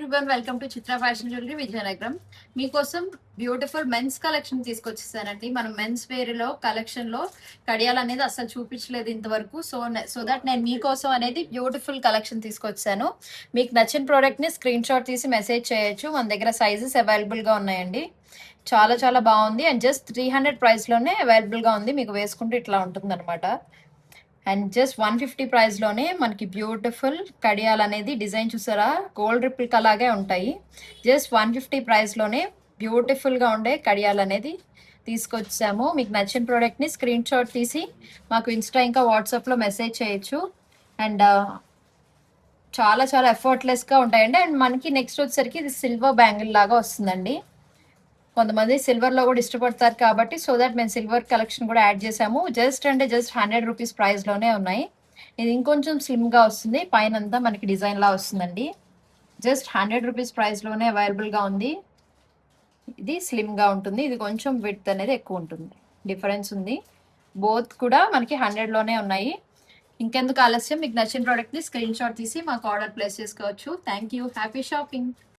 Everyone, welcome to Chitra fashion jewellery Vizianagaram. మీకోసం beautiful men's collection తీసుకొచ్చేసానండి. మనం men's wear లో collection లో కడియాలు అనేది అసలు చూపించలేదు ఇంతవరకు. సో దట్ నేను మీకోసం అనేది బ్యూటిఫుల్ కలెక్షన్ తీసుకొచ్చాను. మీకు నచ్చిన ప్రోడక్ట్ ని స్క్రీన్ షాట్ తీసి మెసేజ్ చేయొచ్చు. మన దగ్గర సైజెస్ అవైలబుల్ గా ఉన్నాయండి. చాలా చాలా బాగుంది అండ్ జస్ట్ 300 ప్రైస్ లోనే అవైలబుల్ గా ఉంది. మీకు వేసుకుంటే ఇట్లా ఉంటుంది అనమాట. అండ్ జస్ట్ 150 ప్రైస్లోనే మనకి బ్యూటిఫుల్ కడియాలు అనేది డిజైన్ చూసారా, గోల్డ్ రిప్లికా లాగే ఉంటాయి. జస్ట్ 150 ప్రైస్లోనే బ్యూటిఫుల్గా ఉండే కడియాలు అనేది తీసుకొచ్చాము. మీకు నచ్చిన ప్రోడక్ట్ని స్క్రీన్ షాట్ తీసి మాకు ఇన్స్టా ఇంకా వాట్సాప్లో మెసేజ్ చేయొచ్చు. అండ్ చాలా చాలా ఎఫర్ట్లెస్గా ఉంటాయండి. అండ్ మనకి నెక్స్ట్ వచ్చేసరికి ఇది సిల్వర్ బ్యాంగిల్ లాగా వస్తుందండి. కొంతమంది సిల్వర్లో కూడా ఇష్టపడతారు కాబట్టి సో దట్ మేము సిల్వర్ కలెక్షన్ కూడా యాడ్ చేసాము. జస్ట్ 100 రూపీస్ ప్రైస్లోనే ఉన్నాయి. ఇది ఇంకొంచెం స్లిమ్గా వస్తుంది, పైన అంతా మనకి డిజైన్ లా వస్తుందండి. జస్ట్ 100 రూపీస్ ప్రైస్లోనే అవైలబుల్గా ఉంది. ఇది స్లిమ్గా ఉంటుంది, ఇది కొంచెం విడ్త్ అనేది ఎక్కువ ఉంటుంది, డిఫరెన్స్ ఉంది. బోత్ కూడా మనకి 100లోనే ఉన్నాయి. ఇంకెందుకు ఆలస్యం, మీకు నచ్చిన ప్రోడక్ట్ని స్క్రీన్ షాట్ తీసి మాకు ఆర్డర్ ప్లేస్ చేసుకోవచ్చు. Thank you, happy shopping.